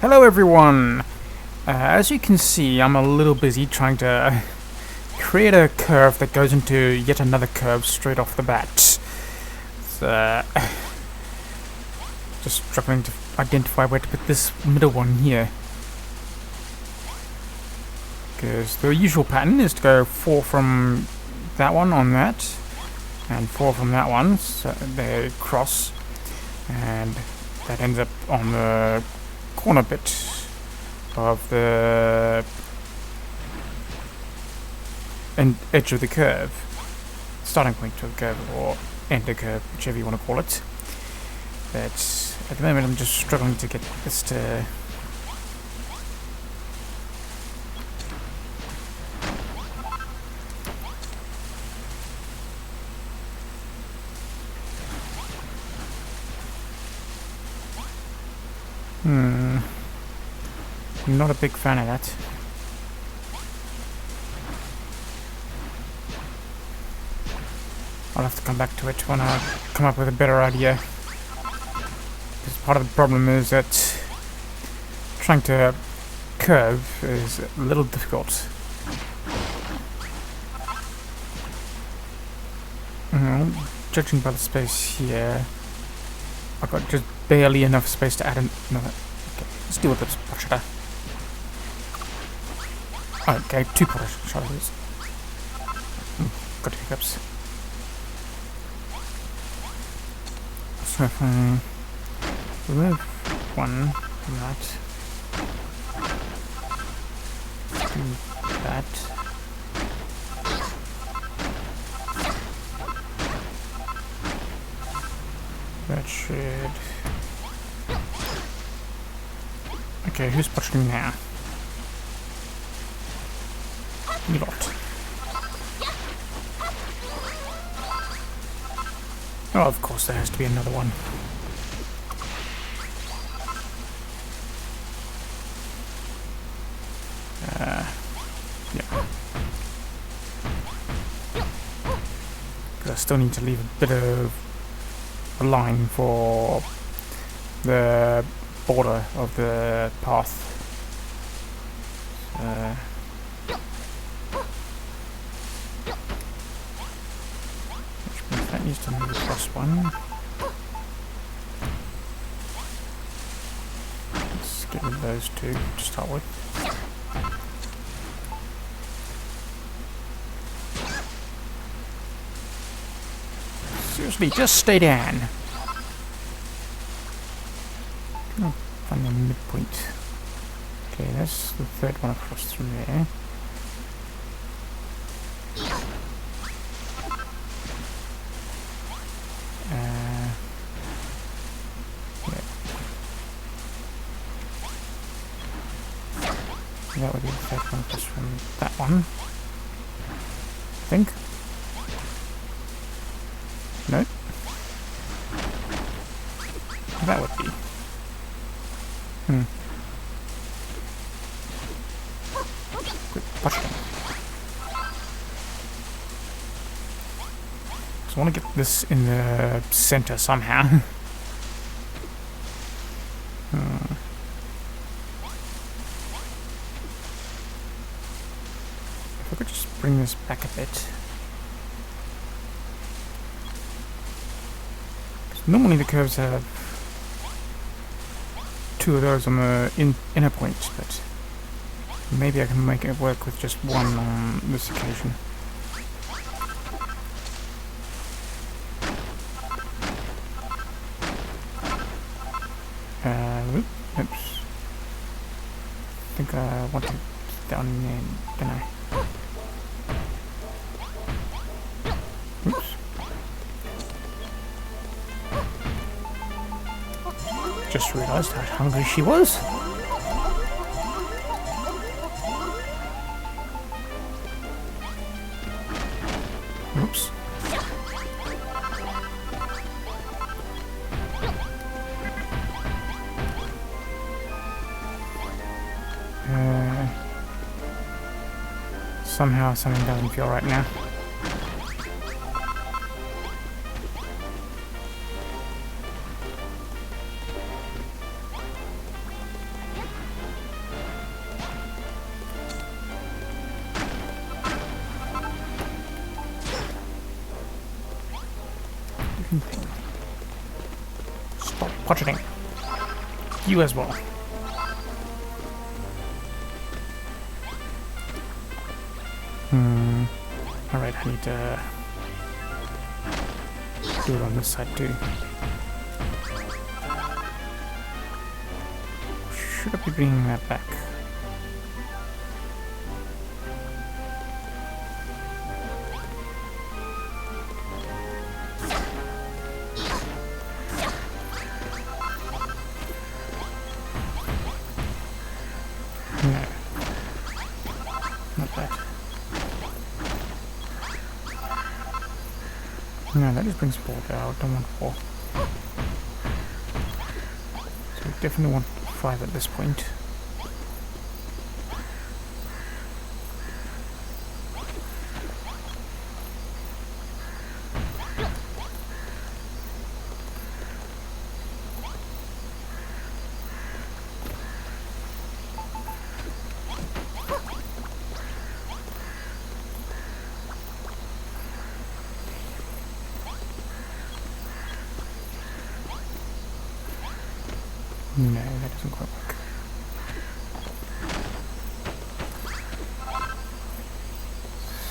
Hello everyone! As you can see, I'm a little busy trying to create a curve that goes into yet another curve straight off the bat. It's, just struggling to identify where to put this middle one here. Because the usual pattern is to go 4 from that one on that, and 4 from that one, so they cross, and that ends up on the corner bit of the edge of the curve, starting point of the curve, or end of the curve, whichever you want to call it. But at the moment I'm just struggling to get this to I'm not a big fan of that. I'll have to come back to it when I come up with a better idea. Because part of the problem is that trying to curve is a little difficult. Judging by the space here, I've got just barely enough space to add another. Okay, let's deal with this pot shutter. Okay, 2 pot shutters. Got hiccups. So if I remove one from that, do that. That should. Okay, who's pushing now? You lot. Oh, of course, there has to be another one. Yeah. Because I still need to leave a bit of a line for the border of the path. Which means that needs to move across one. Let's get rid of those 2 to start with. Seriously, just stay down. Oh, find the midpoint. Okay, that's the 3rd one across through there. Yeah. That would be the 3rd one across from that one, I think. No. That would be. Quick, push them. So I want to get this in the center somehow. If I could just bring this back a bit. Normally the curves have 2 of those on the inner points, but maybe I can make it work with just 1 on this occasion. Oops. I think I want it down there, don't I? Oops. Just realised how hungry she was. Oops. Somehow something doesn't feel right now. Potching. You as well. Alright, I need to do it on this side too. Should I be bringing that back? No. Not that. No, that just brings water out. I don't want 4. So we definitely want 5 at this point. No, that doesn't quite work.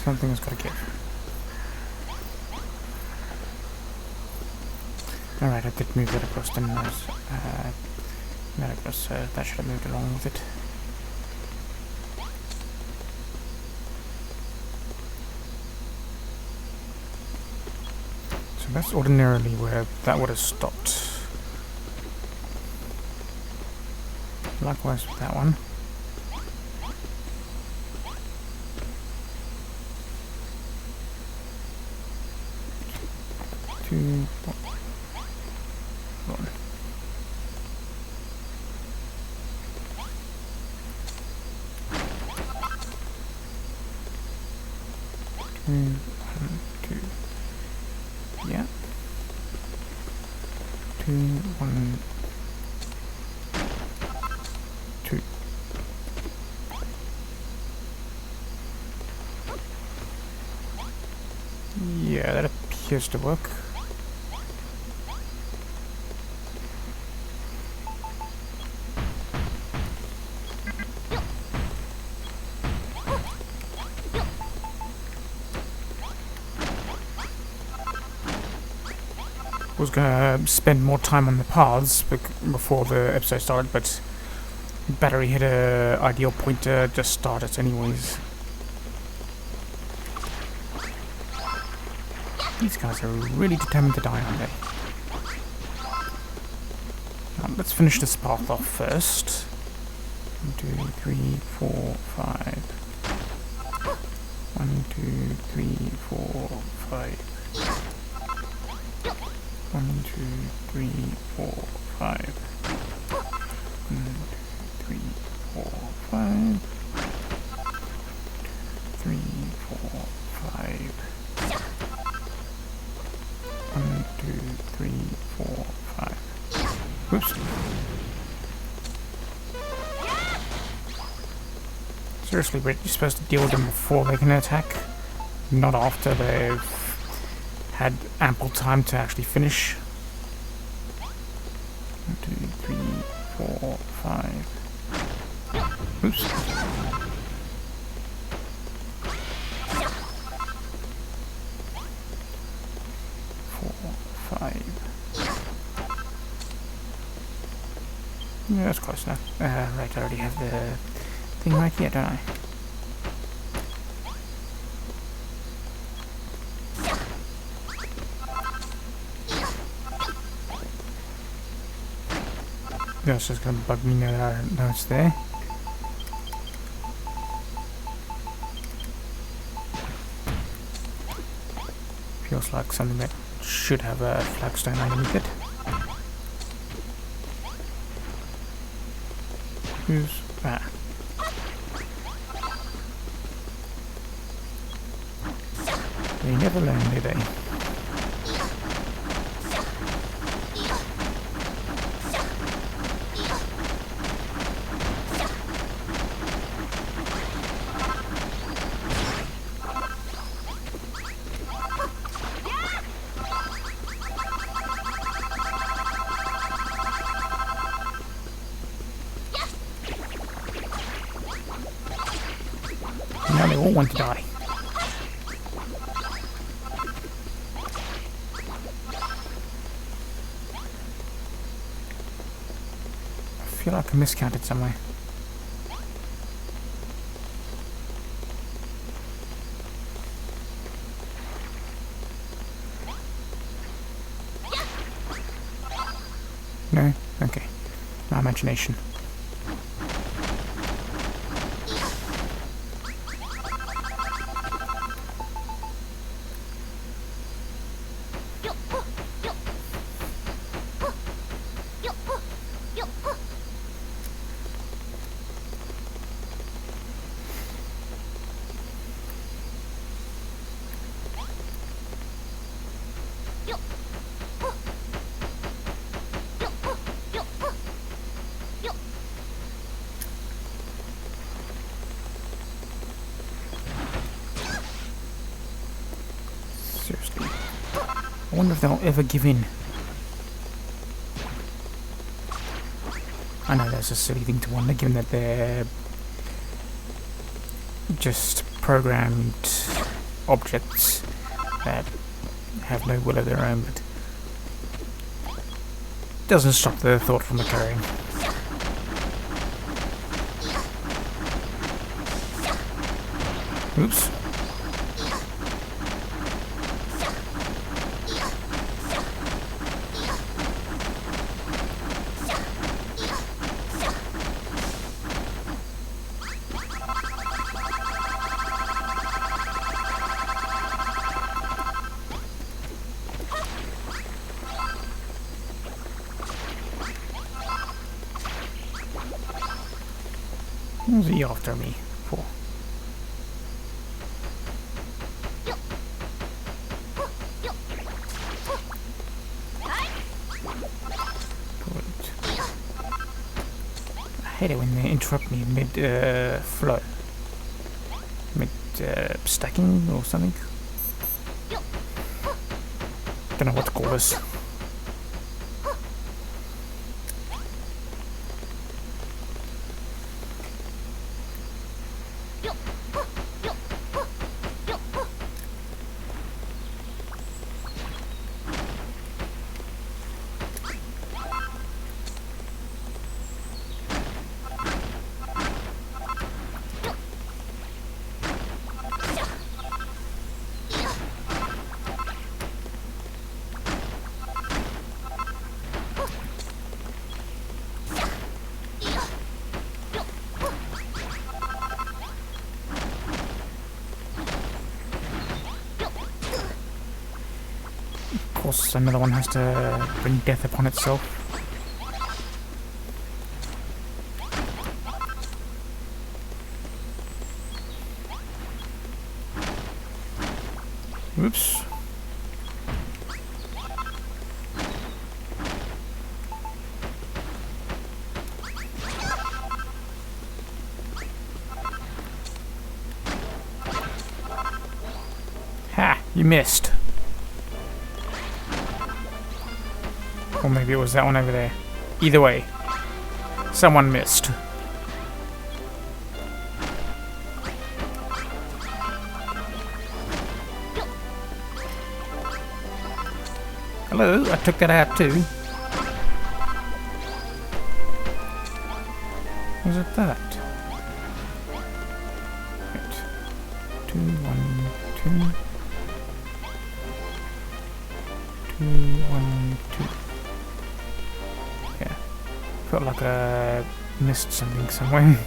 Something has got to give. Alright, I did move that across, didn't I? That across, that should have moved along with it. So that's ordinarily where that would have stopped. Likewise with that one. Two, one. Two. Yeah. 2, 1. 2. Yeah, that appears to work. Was gonna spend more time on the paths before the episode started, but battery hit a ideal point to just start it anyways. These guys are really determined to die, aren't they? Now, let's finish this path off first. 1, 2, 3, 4, 5. 1, 2, 3, 4, 5. 1, 2, 3, 4, 5. 1, 2, 3, 4, 5. 3, 4, 5. 1, 2, 3, 4, 5. Whoops. Seriously, but you're supposed to deal with them before they can attack, not after they've had ample time to actually finish. 1, 2, 3, 4, 5. Oops. 4, 5. Yeah, that's close enough. Right, I already have the thing right here, don't I? That's just gonna bug me now that I don't know it's there. Feels like something that should have a flagstone underneath it. Who's that? They never learn, do they? Now they all want to die. I feel like I miscounted somewhere. No? Okay. My imagination. Seriously. I wonder if they'll ever give in. I know that's a silly thing to wonder, given that they're just programmed objects that have no will of their own, but doesn't stop the thought from occurring. Oops. What was he after me for? I hate it when they interrupt me mid flow, mid stacking or something. Don't know what to call this. Of course, another one has to bring death upon itself. Oops. Ha! You missed. Or maybe it was that one over there. Either way, someone missed. Hello, I took that out too. Was it that? Right. 2, 1, 2. 2, 1, 2. Yeah. Felt like I missed something somewhere.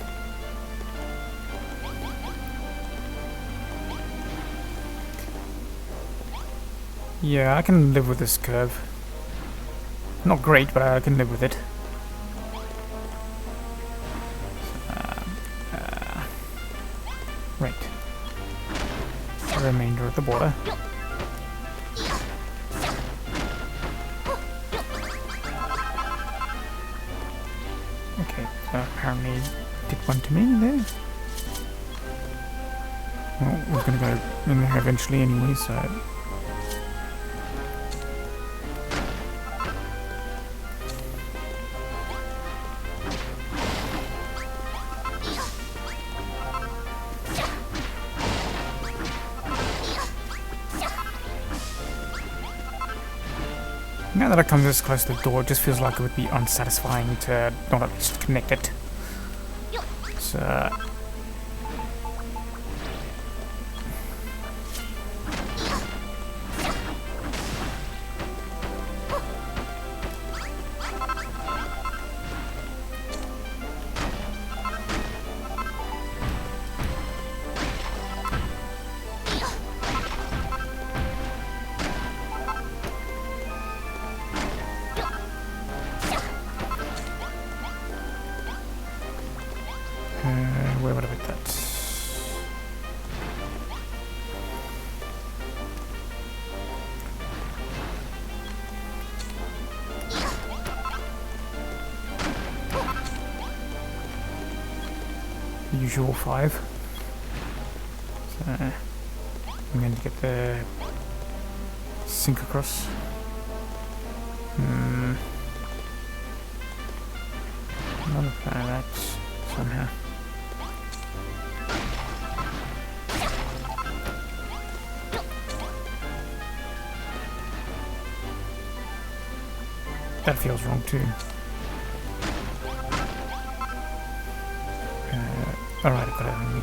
Yeah, I can live with this curve. Not great, but I can live with it. Right. The remainder of the border. Okay, so apparently did one to me there. Well, we're gonna go in there eventually anyway, so... Now that I come this close to the door, it just feels like it would be unsatisfying to not at least connect it. So... where would I put that? Usual 5. So I'm going to get the sink across. Not a fan of that somehow. That feels wrong too. Alright, I've got it on me.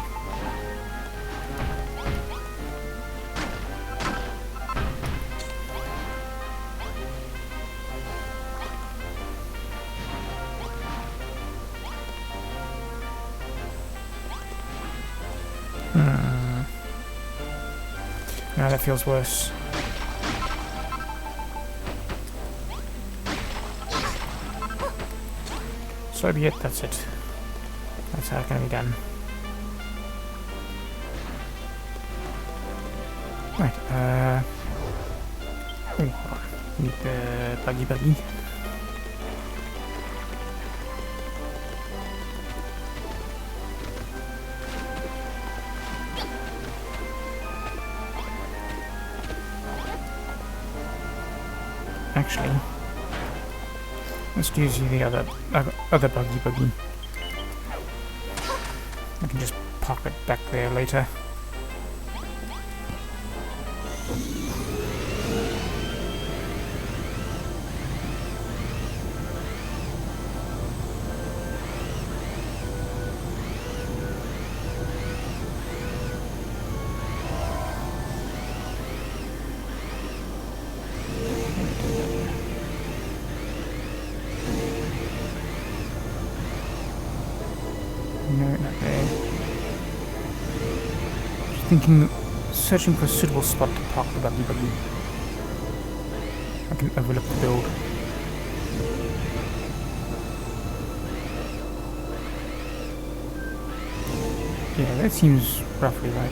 No, that feels worse. So be it, that's it. That's how it's gonna be done. Right, oh, hold on. Need the buggy. Actually, let's use the other buggy. I can just park it back there later. No, not there. Just thinking, searching for a suitable spot to park the buggy. I can overlook the build. Yeah, that seems roughly right.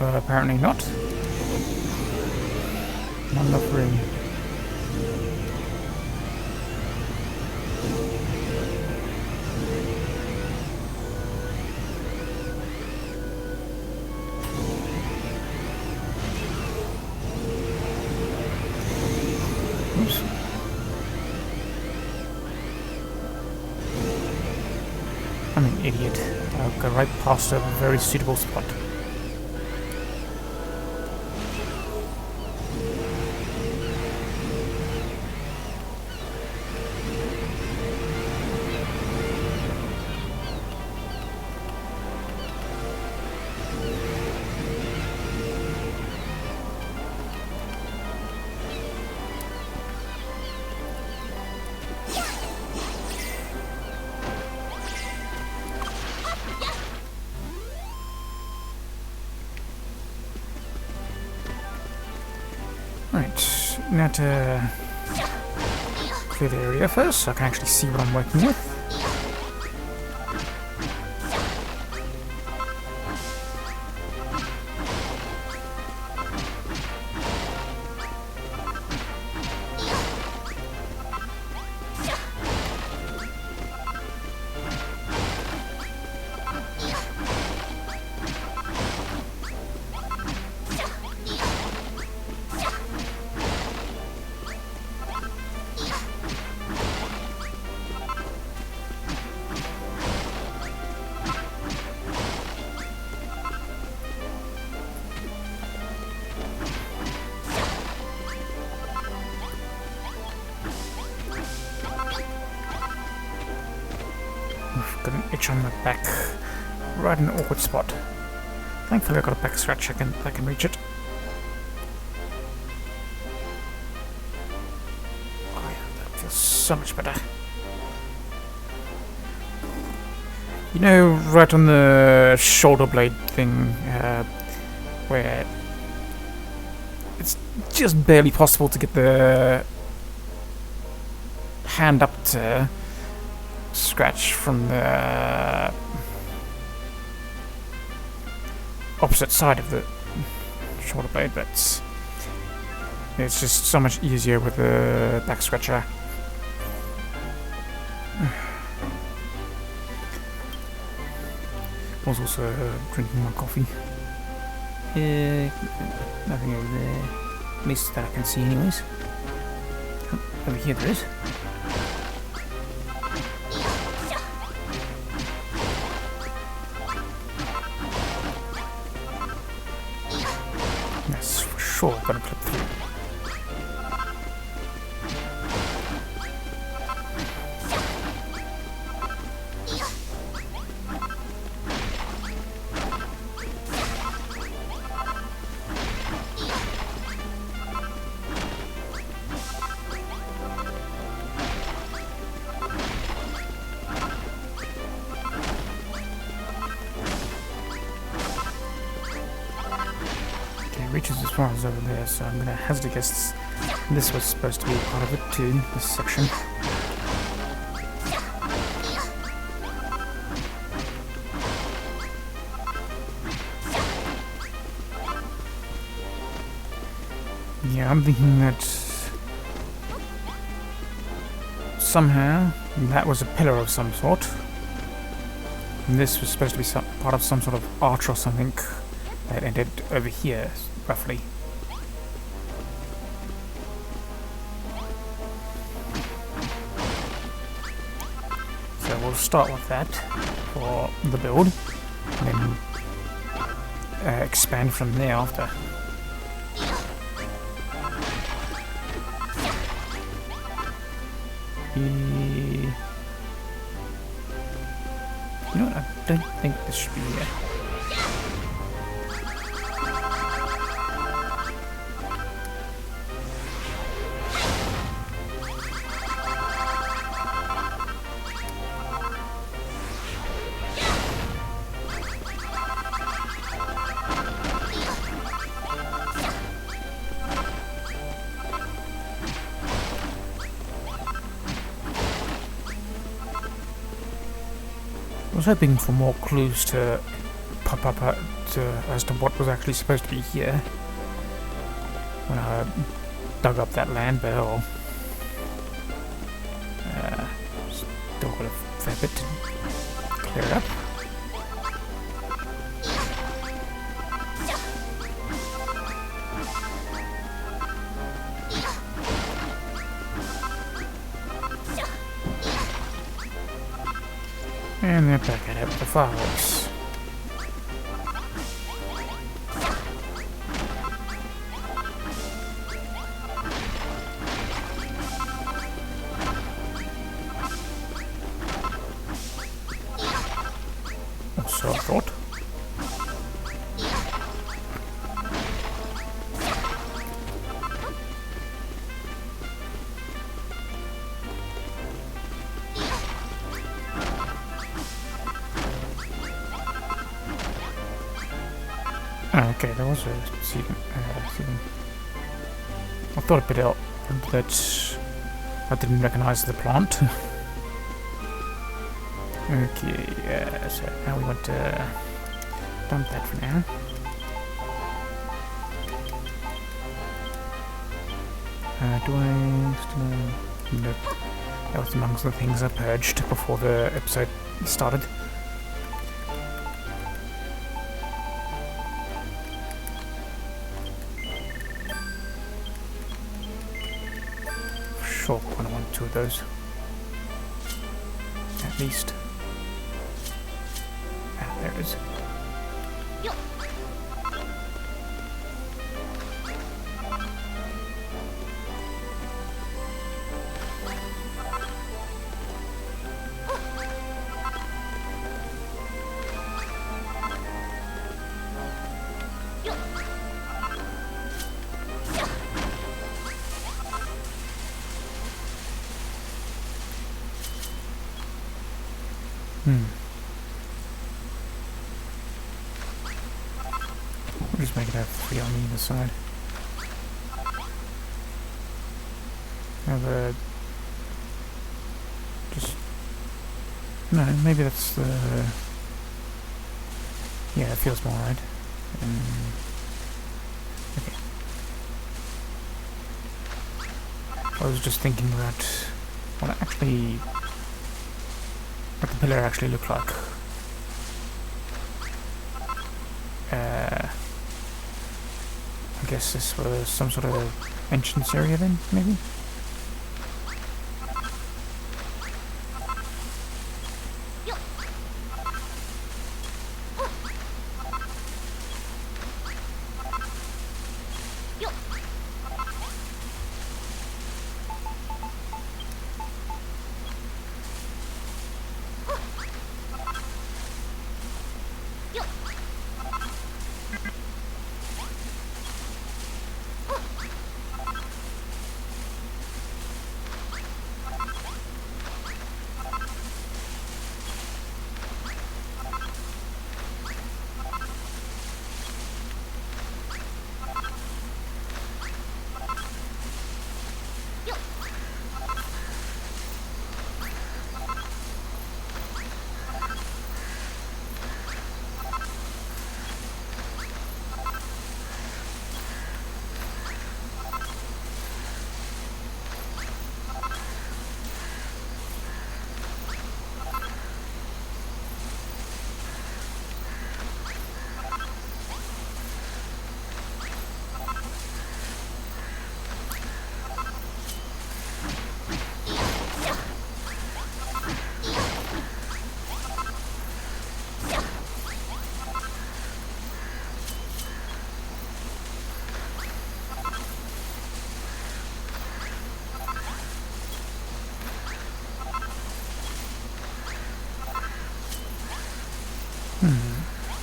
Apparently not. Not enough room. Oops. I'm an idiot. I'll go right past a very suitable spot. Right, now to clear the area first so I can actually see what I'm working with. got an itch on my back. Right in an awkward spot. Thankfully I got a back scratch, I can reach it. Oh yeah, that feels so much better. You know, right on the shoulder blade thing, where it's just barely possible to get the hand up to scratch from the opposite side of the shoulder blade, but it's just so much easier with the back scratcher. I was also drinking my coffee. Nothing over there. At least that I can see anyways. Oh, over here there is. That's for sure gonna clip through. Reaches as far as over there, so I'm gonna hazard a guess this was supposed to be part of it too, this section. Yeah, I'm thinking that somehow that was a pillar of some sort. And this was supposed to be part of some sort of arch or something that ended over here, roughly. So we'll start with that for the build, and then expand from there after. You know what, I don't think this should be here. I was hoping for more clues to pop up as to what was actually supposed to be here when I dug up that land, but still got a fair bit to clear it up. And they're back at it with the fireworks. Or so I thought. Oh, okay, there was a seeding. I thought a bit out that I didn't recognise the plant. Okay, so now we want to dump that for now. Do I still... Nope. That was amongst the things I purged before the episode started. Sure, I want two of those. At least. Ah, there it is. We'll just make it have 3 on either side. Have a... just... no, maybe that's the... yeah, it feels more right. Okay. I was just thinking about what the pillar actually looked like. I guess this was some sort of entrance area then, maybe?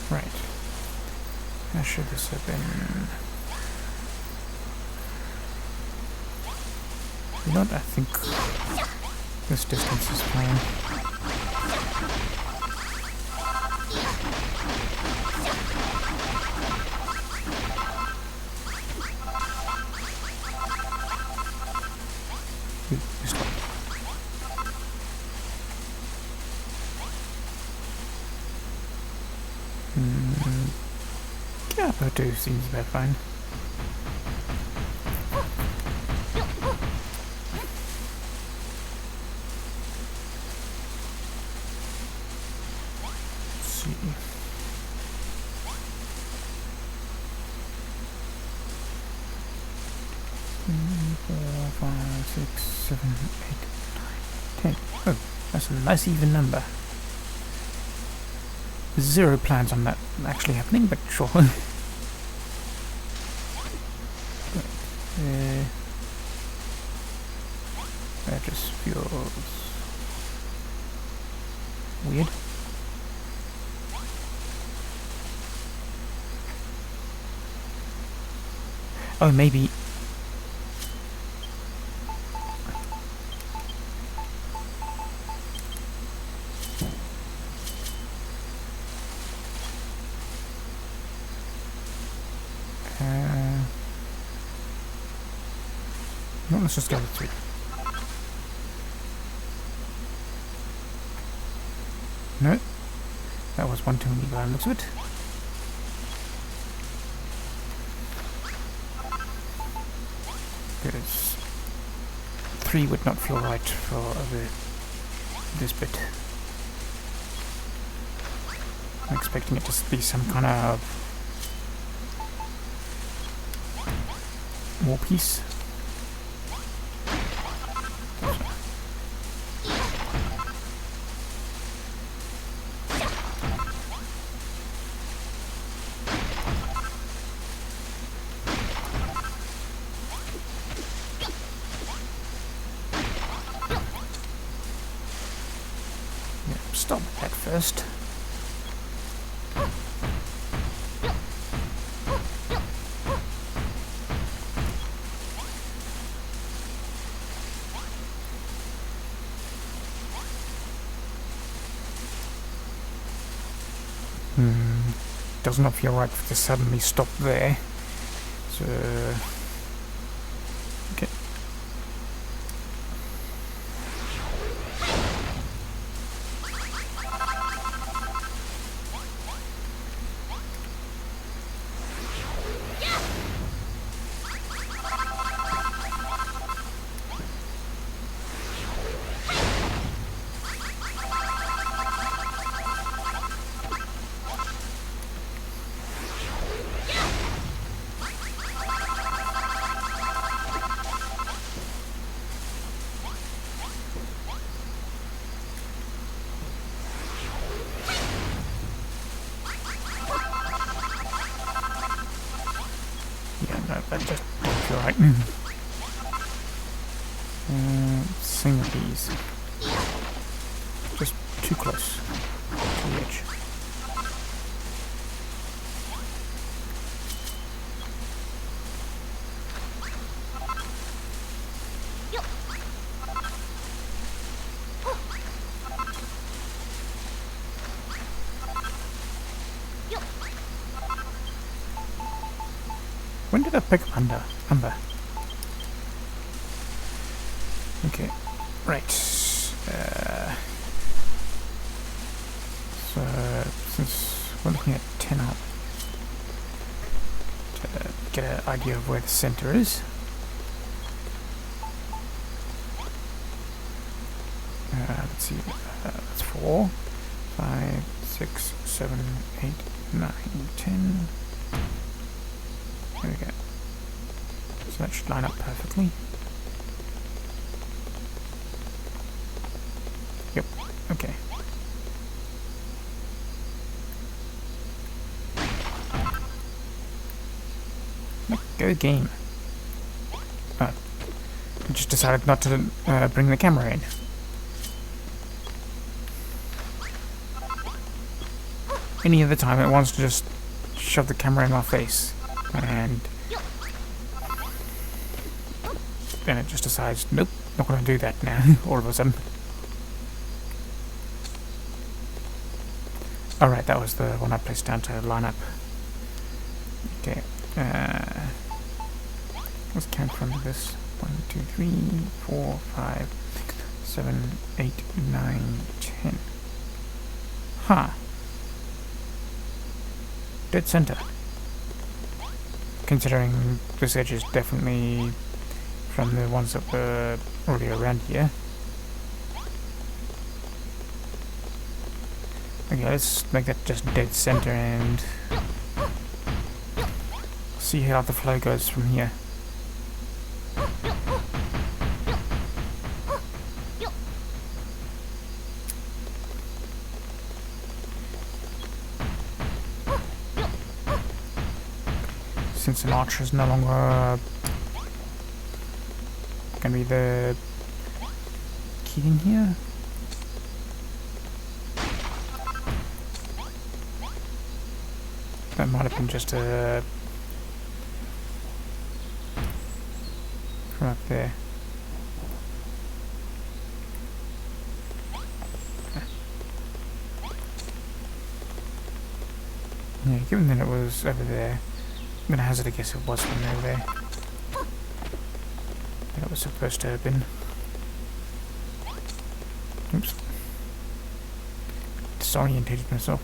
Right. How should this have been? You know what, I think this distance is fine. This way. Yeah, but 2 seems about fine. Let's see. Four, 5, 6, 7, 8, 9, 10. Oh, that's a nice even number. 0 plans on that actually happening, but sure. That just feels weird. Oh, maybe. No, let's just go with 3. No, that was 1 too many by the looks of it. Because 3 would not feel right for this bit. I'm expecting it to be some kind of war piece. Stop that first. Does not feel right to suddenly stop there. So, okay. Yeah, no, that just won't feel right. Single these. Just too close to the edge. When did I pick up Amber? Okay, right. So, since we're looking at 10 up, to get an idea of where the center is. Let's see, that's 4, 5, 6, 7, 8, 9, 10. There we go. So that should line up perfectly. Yep, okay. Go game. I just decided not to bring the camera in. Any other time it wants to just shove the camera in my face. And then it just decides, nope, not going to do that now, all of a sudden. Alright, that was the one I placed down to line up. Okay, let's count from this. 1, 2, 3, 4, 5, 6, 7, 8, 9, 10. Huh. Dead center. Considering this edge is definitely from the ones that were already around here. Okay, let's make that just dead center and see how the flow goes from here. Since an archer is no longer going to be the key in here. That might have been just a from up there. Yeah, given that it was over there, I'm gonna hazard a guess it was from over there. That was supposed to have been. Oops. Disorientated myself.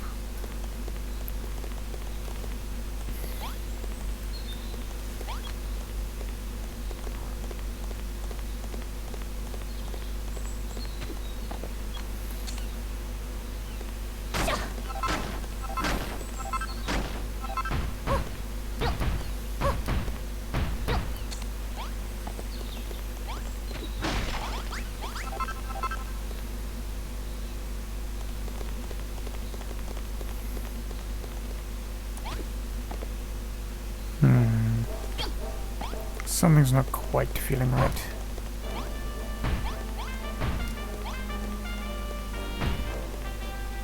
Something's not quite feeling right.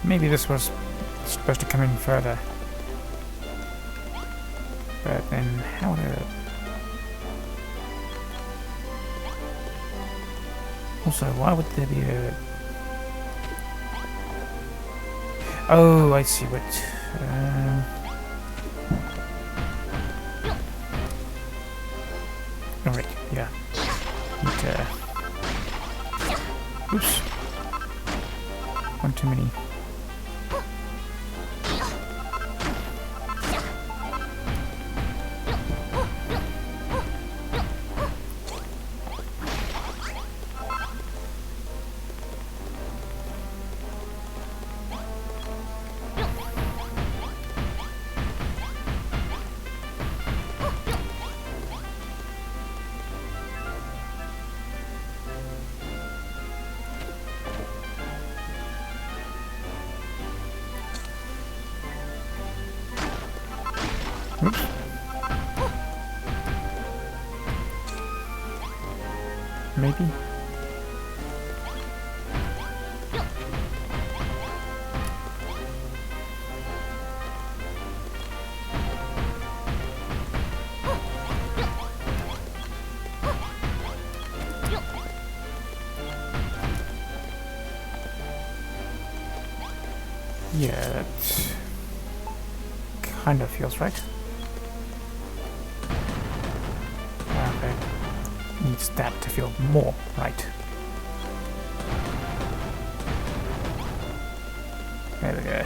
Maybe this was supposed to come in further. But then how did it? Also, why would there be a... Oh, I see what... Alright, yeah. Need, oops. One too many. Oops. Maybe? Yeah, that kind of feels right. Okay. Needs that to feel more right. There we go.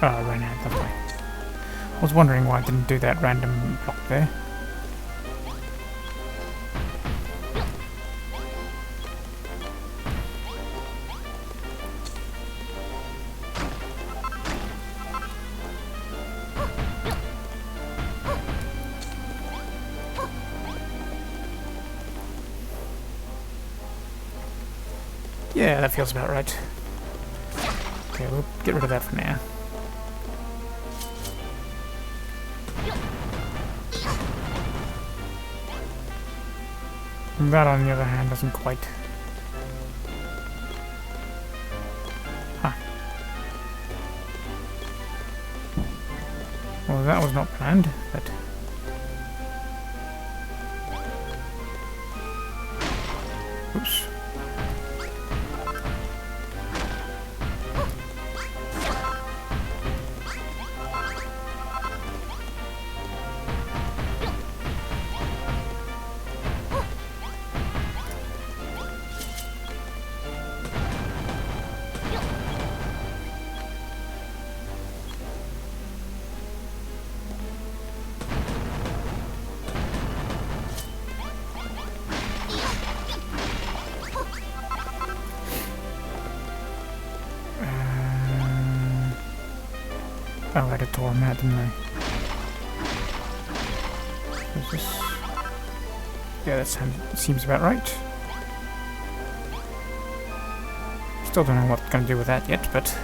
Oh, I ran out that way. I was wondering why I didn't do that random block there. Yeah, that feels about right. Okay, we'll get rid of that for now. That, on the other hand, doesn't quite... Huh. Well, that was not planned, but... Oops. Oh, I tore him out, didn't I? What's this? Yeah, that seems about right. Still don't know what I'm gonna do with that yet, but...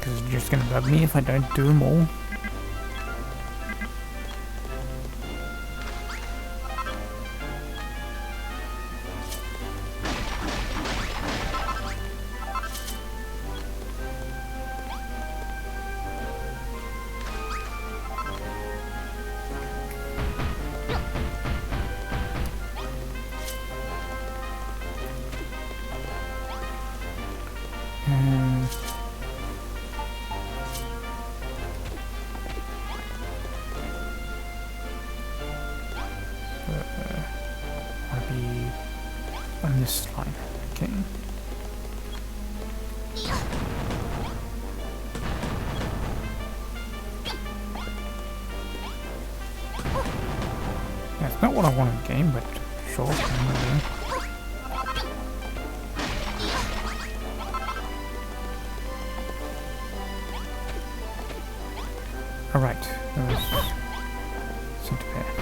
Because it's just gonna bug me if I don't do them all. I'll be on this line. Okay. That's not what I want in the game, but sure. Alright, that was centipede.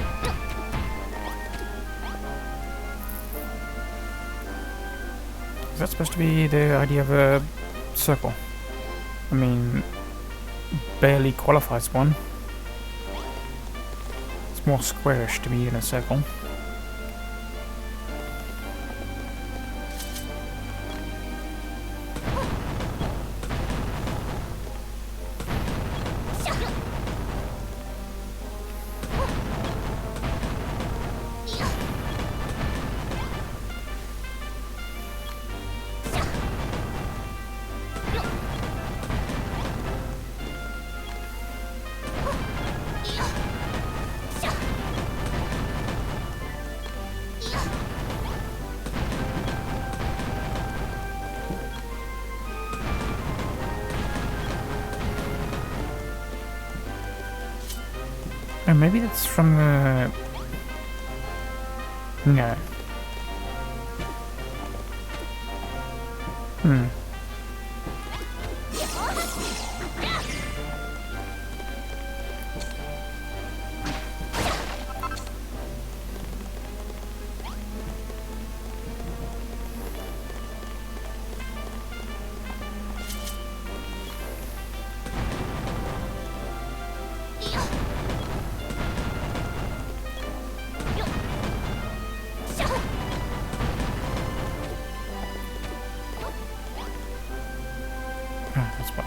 Is that supposed to be the idea of a circle? I mean, barely qualifies one. It's more squarish to me than a circle. Oh, maybe that's from the... No. That's fine.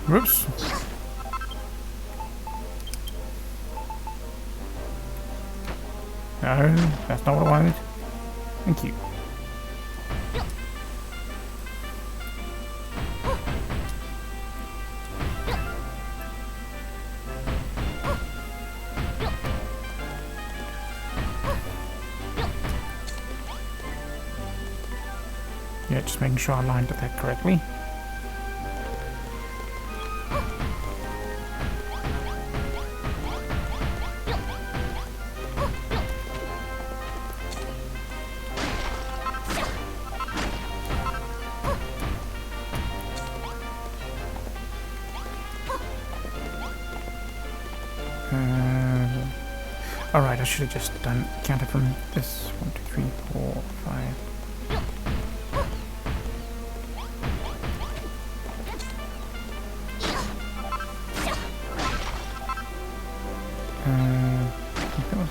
Whoops. No, that's not what I wanted. Thank you. Yeah, just making sure I lined that correctly. Alright, I should have just counted from this. 1, 2, 3, 4, 5. I think that was...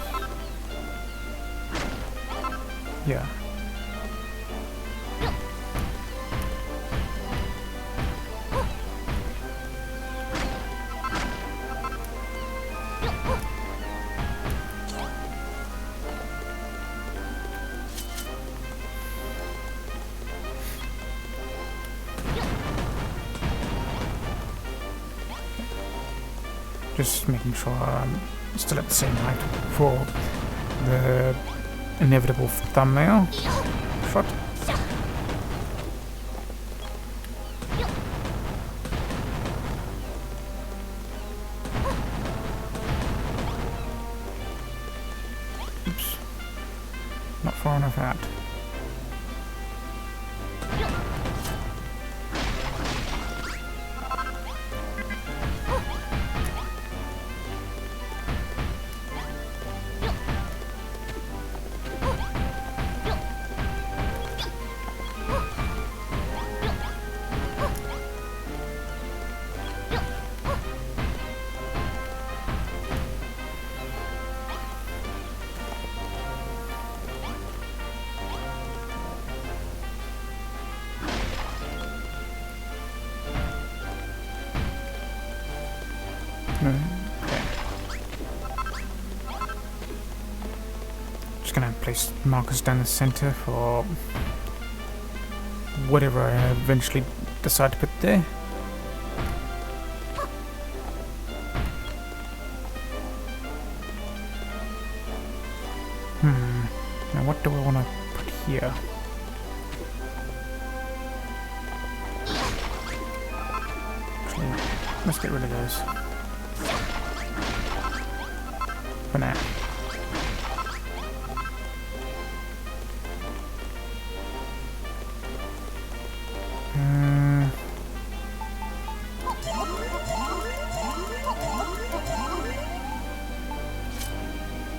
Yeah. Just making sure I'm still at the same height for the inevitable thumbnail shot. Oops. Not far enough out. Okay. Just gonna place markers down the center for whatever I eventually decide to put there. Now what do I want to put here? Actually, let's get rid of those. for now.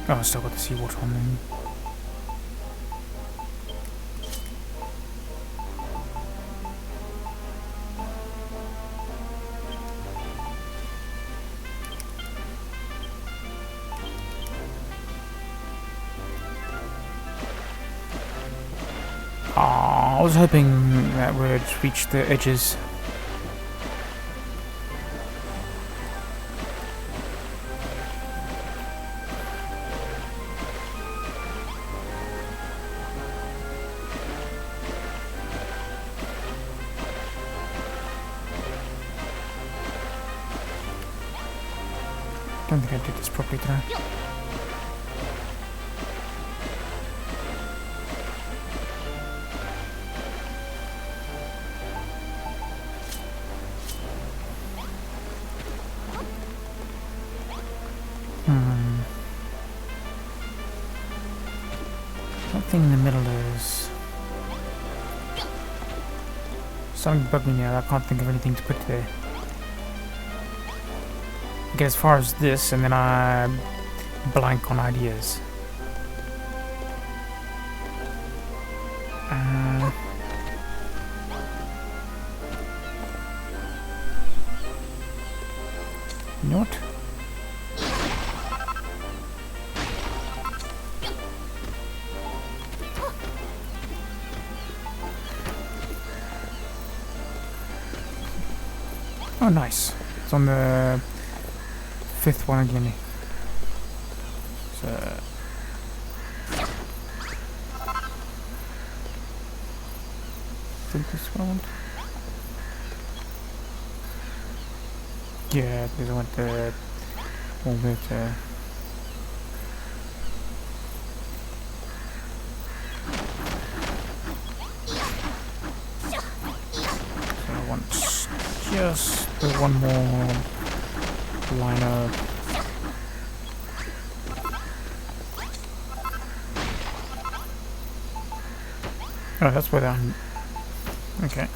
Oh, I still got the seawater on then. I was hoping that would reach the edges. I don't think I did this properly today. That thing in the middle is something bugged me now. I can't think of anything to put there. I get as far as this and then I blank on ideas. You know what? Oh, nice. It's on the 5th one again. So I think this is what I want. Yeah, because I want the all bit so I want just the one more line of oh, that's where I'm okay.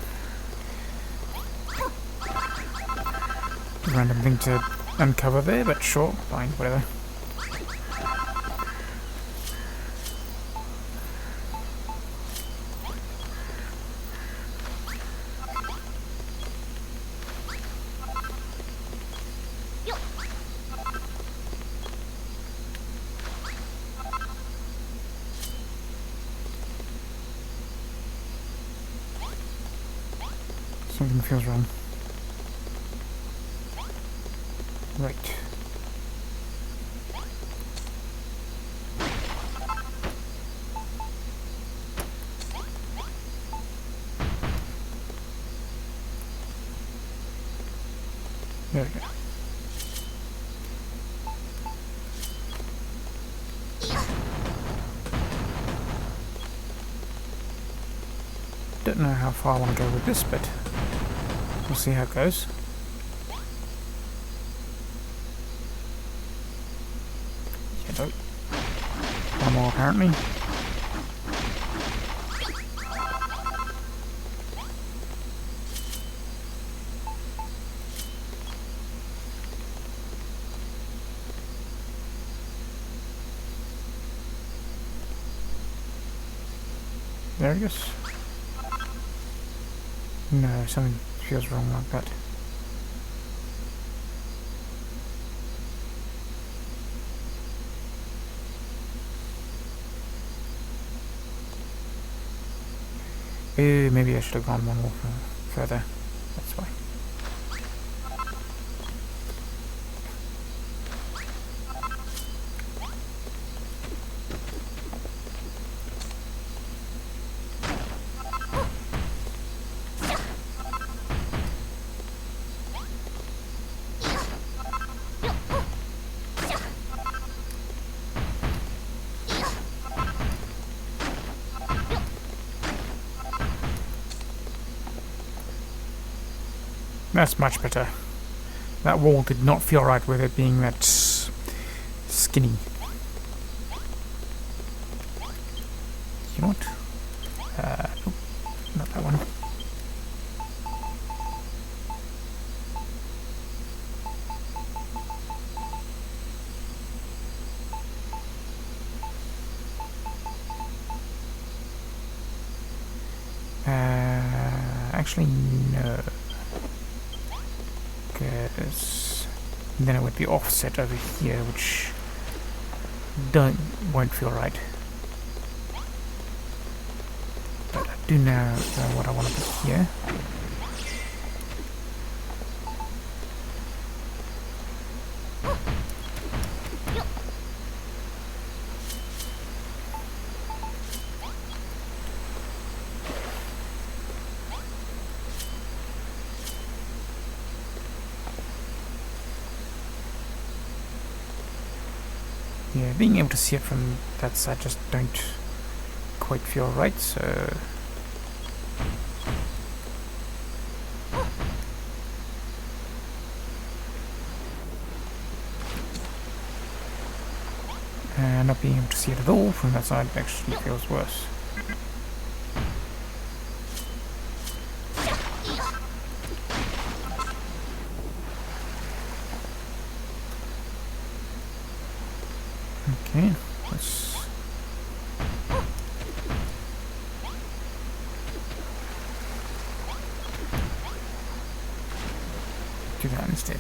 Random thing to uncover there, but sure, fine, whatever. Something feels wrong. Right. There we go. Don't know how far I want to go with this, but we'll see how it goes. Yellow. One more apparently. There it goes. No, something feels wrong like that. Maybe I should have gone one more further. That's why. That's much better. That wall did not feel right with it being that skinny destiny. You know what? Nope, not that one. Actually, no. Because then it would be offset over here, which won't feel right. But I do know what I want to put here. Yeah, being able to see it from that side just don't quite feel right, so... And not being able to see it at all from that side actually feels worse. Okay, let's do that instead.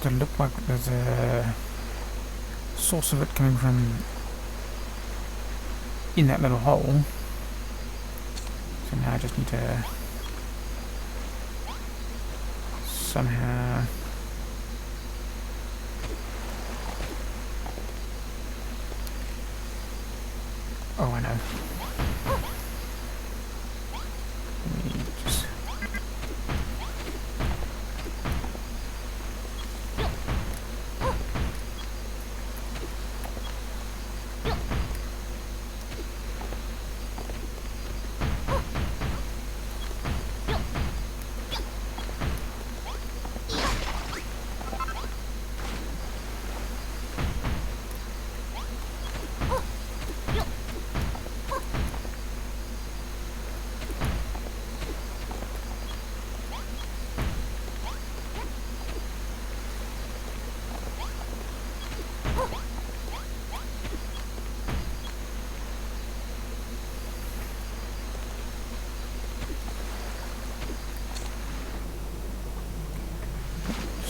Does it look like there's a source of it coming from in that little hole? So now I just need to somehow oh, I know. Let me just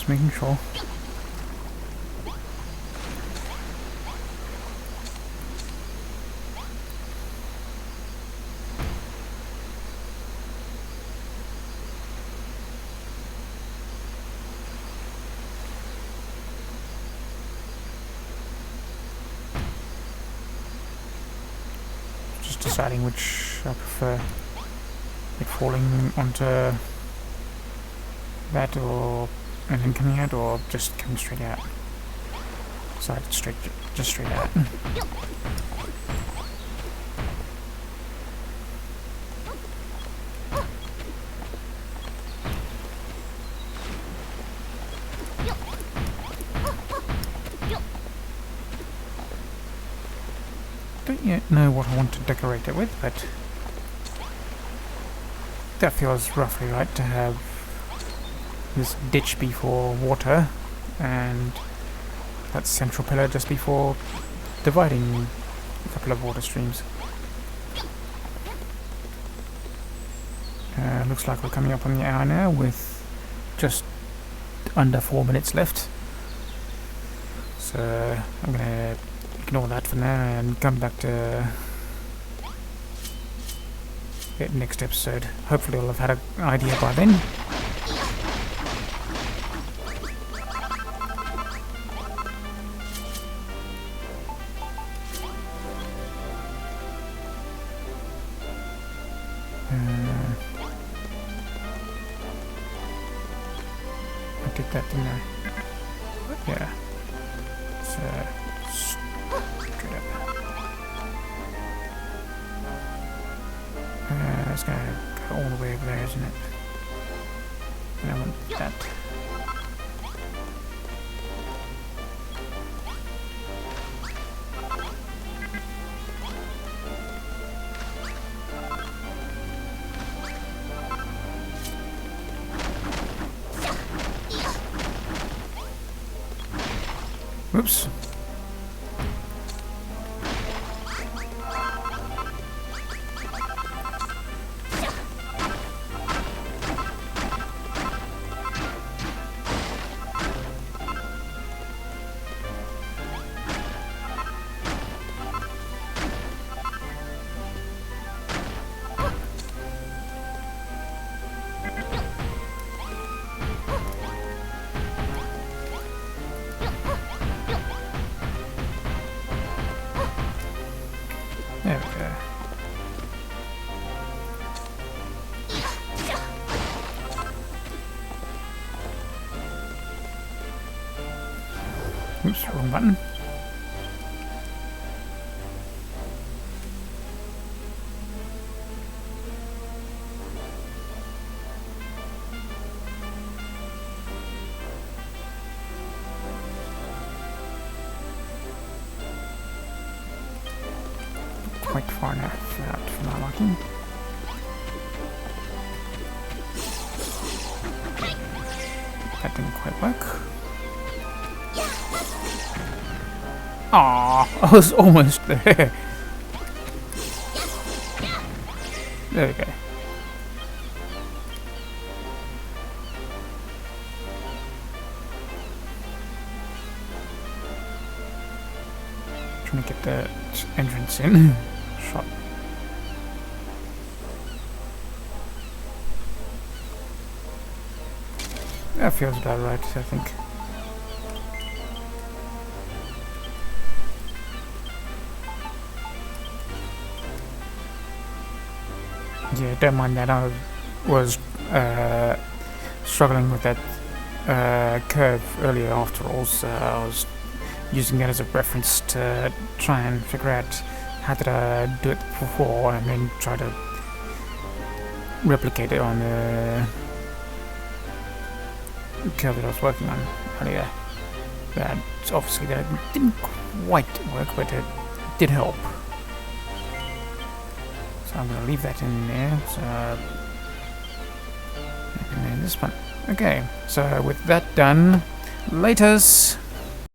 making sure. Just deciding which I prefer, it falling onto that or and then coming out, or just coming straight out. So just straight out. Don't yet know what I want to decorate it with, but that feels roughly right to have this ditch before water and that central pillar just before dividing a couple of water streams. Looks like we're coming up on the hour now with just under 4 minutes left. So I'm gonna ignore that for now and come back to the next episode. Hopefully I'll have had an idea by then. I did that, didn't I? Yeah. So, straight up. It's gonna go all the way over there, isn't it? And I want that. Oops. There we go. Oops, wrong button. Quite far enough out for my liking. That didn't quite work. Ah, I was almost there. There we go. Trying to get the entrance in. Shot. That feels about right, I think. Yeah, don't mind that. I was struggling with that curve earlier after all, so I was using that as a reference to try and figure out how did I do it before and then try to replicate it on the curve that I was working on earlier. But obviously that didn't quite work, but it did help. So I'm going to leave that in there. So, and then this one. Okay, so with that done, laters.